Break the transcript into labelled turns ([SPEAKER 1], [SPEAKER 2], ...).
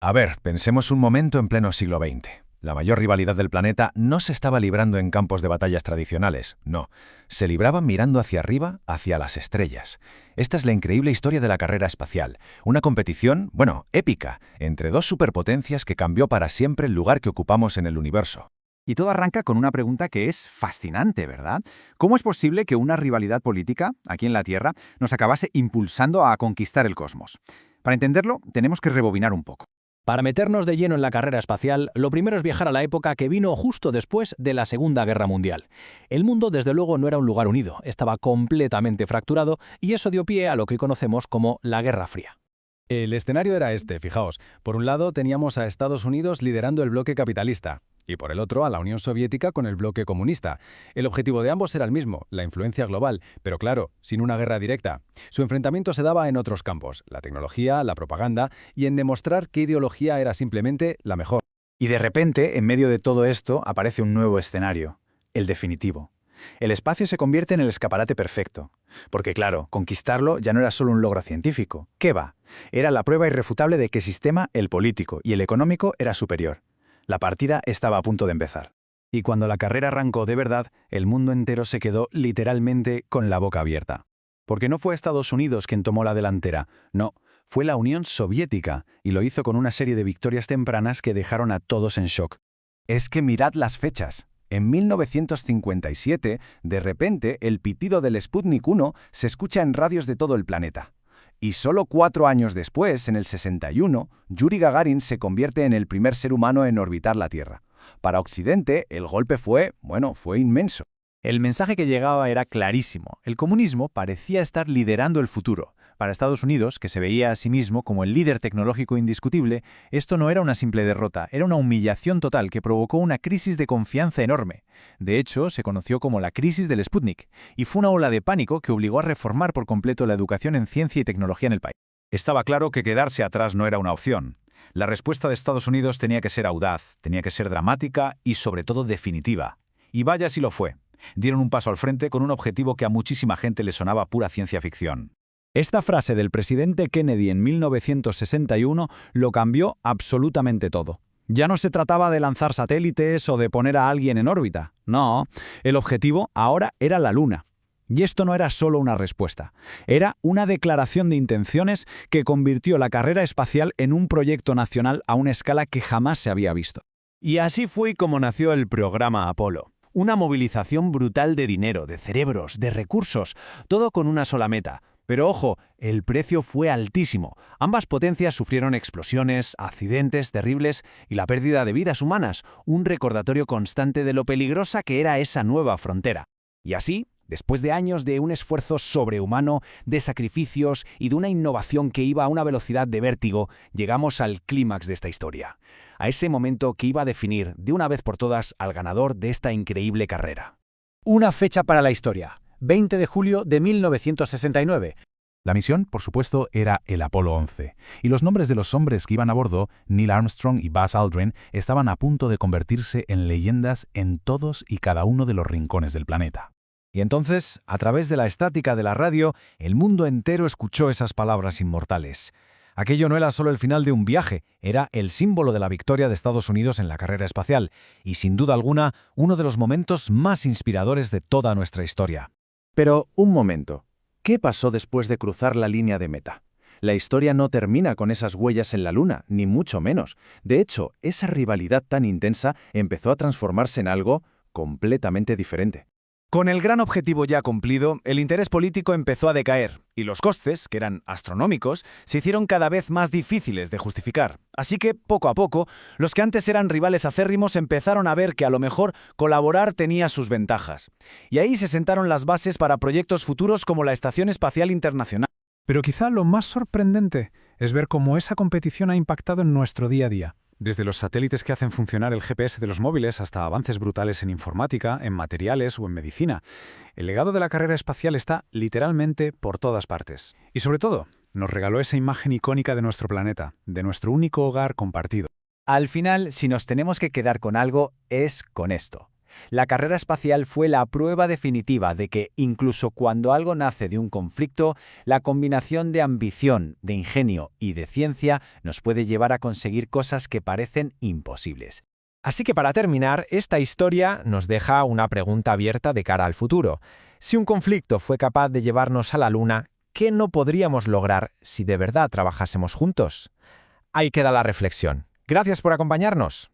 [SPEAKER 1] A ver, pensemos un momento en pleno siglo XX. La mayor rivalidad del planeta no se estaba librando en campos de batallas tradicionales, no. Se libraba mirando hacia arriba, hacia las estrellas. Esta es la increíble historia de la carrera espacial. Una competición, bueno, épica, entre dos superpotencias que cambió para siempre el lugar que ocupamos en el universo.
[SPEAKER 2] Y todo arranca con una pregunta que es fascinante, ¿verdad? ¿Cómo es posible que una rivalidad política, aquí en la Tierra, nos acabase impulsando a conquistar el cosmos? Para entenderlo, tenemos que rebobinar un poco.
[SPEAKER 3] Para meternos de lleno en la carrera espacial, lo primero es viajar a la época que vino justo después de la Segunda Guerra Mundial. El mundo, desde luego, no era un lugar unido, estaba completamente fracturado y eso dio pie a lo que hoy conocemos como la Guerra Fría.
[SPEAKER 4] El escenario era este, fijaos. Por un lado teníamos a Estados Unidos liderando el bloque capitalista y por el otro a la Unión Soviética con el bloque comunista. El objetivo de ambos era el mismo, la influencia global, pero claro, sin una guerra directa. Su enfrentamiento se daba en otros campos, la tecnología, la propaganda y en demostrar qué ideología era simplemente la mejor.
[SPEAKER 2] Y de repente, en medio de todo esto, aparece un nuevo escenario, el definitivo. El espacio se convierte en el escaparate perfecto. Porque claro, conquistarlo ya no era solo un logro científico. ¿Qué va? Era la prueba irrefutable de que el sistema, el político y el económico, era superior. La partida estaba a punto de empezar. Y cuando la carrera arrancó de verdad, el mundo entero se quedó literalmente con la boca abierta. Porque no fue Estados Unidos quien tomó la delantera, no, fue la Unión Soviética, y lo hizo con una serie de victorias tempranas que dejaron a todos en shock.
[SPEAKER 1] Es que mirad las fechas. En 1957, de repente, el pitido del Sputnik 1 se escucha en radios de todo el planeta. Y solo 4 años después, en el 61, Yuri Gagarin se convierte en el primer ser humano en orbitar la Tierra. Para Occidente, el golpe fue inmenso.
[SPEAKER 2] El mensaje que llegaba era clarísimo. El comunismo parecía estar liderando el futuro. Para Estados Unidos, que se veía a sí mismo como el líder tecnológico indiscutible, esto no era una simple derrota, era una humillación total que provocó una crisis de confianza enorme. De hecho, se conoció como la crisis del Sputnik, y fue una ola de pánico que obligó a reformar por completo la educación en ciencia y tecnología en el país.
[SPEAKER 5] Estaba claro que quedarse atrás no era una opción. La respuesta de Estados Unidos tenía que ser audaz, tenía que ser dramática y sobre todo definitiva. Y vaya si lo fue. Dieron un paso al frente con un objetivo que a muchísima gente le sonaba pura ciencia ficción.
[SPEAKER 2] Esta frase del presidente Kennedy en 1961 lo cambió absolutamente todo. Ya no se trataba de lanzar satélites o de poner a alguien en órbita. No, el objetivo ahora era la Luna. Y esto no era solo una respuesta. Era una declaración de intenciones que convirtió la carrera espacial en un proyecto nacional a una escala que jamás se había visto.
[SPEAKER 6] Y así fue como nació el programa Apolo. Una movilización brutal de dinero, de cerebros, de recursos, todo con una sola meta. Pero ojo, el precio fue altísimo. Ambas potencias sufrieron explosiones, accidentes terribles y la pérdida de vidas humanas, un recordatorio constante de lo peligrosa que era esa nueva frontera. Y así, después de años de un esfuerzo sobrehumano, de sacrificios y de una innovación que iba a una velocidad de vértigo, llegamos al clímax de esta historia. A ese momento que iba a definir de una vez por todas al ganador de esta increíble carrera.
[SPEAKER 3] Una fecha para la historia. 20 de julio de 1969.
[SPEAKER 7] La misión, por supuesto, era el Apolo 11, y los nombres de los hombres que iban a bordo, Neil Armstrong y Buzz Aldrin, estaban a punto de convertirse en leyendas en todos y cada uno de los rincones del planeta.
[SPEAKER 1] Y entonces, a través de la estática de la radio, el mundo entero escuchó esas palabras inmortales. Aquello no era solo el final de un viaje, era el símbolo de la victoria de Estados Unidos en la carrera espacial, y sin duda alguna, uno de los momentos más inspiradores de toda nuestra historia.
[SPEAKER 2] Pero, un momento. ¿Qué pasó después de cruzar la línea de meta? La historia no termina con esas huellas en la Luna, ni mucho menos. De hecho, esa rivalidad tan intensa empezó a transformarse en algo completamente diferente.
[SPEAKER 5] Con el gran objetivo ya cumplido, el interés político empezó a decaer, y los costes, que eran astronómicos, se hicieron cada vez más difíciles de justificar. Así que, poco a poco, los que antes eran rivales acérrimos empezaron a ver que a lo mejor colaborar tenía sus ventajas. Y ahí se sentaron las bases para proyectos futuros como la Estación Espacial Internacional.
[SPEAKER 8] Pero quizá lo más sorprendente es ver cómo esa competición ha impactado en nuestro día a día.
[SPEAKER 4] Desde los satélites que hacen funcionar el GPS de los móviles hasta avances brutales en informática, en materiales o en medicina. El legado de la carrera espacial está literalmente por todas partes. Y sobre todo, nos regaló esa imagen icónica de nuestro planeta, de nuestro único hogar compartido.
[SPEAKER 2] Al final, si nos tenemos que quedar con algo, es con esto. La carrera espacial fue la prueba definitiva de que, incluso cuando algo nace de un conflicto, la combinación de ambición, de ingenio y de ciencia nos puede llevar a conseguir cosas que parecen imposibles.
[SPEAKER 3] Así que para terminar, esta historia nos deja una pregunta abierta de cara al futuro. Si un conflicto fue capaz de llevarnos a la Luna, ¿qué no podríamos lograr si de verdad trabajásemos juntos? Ahí queda la reflexión. Gracias por acompañarnos.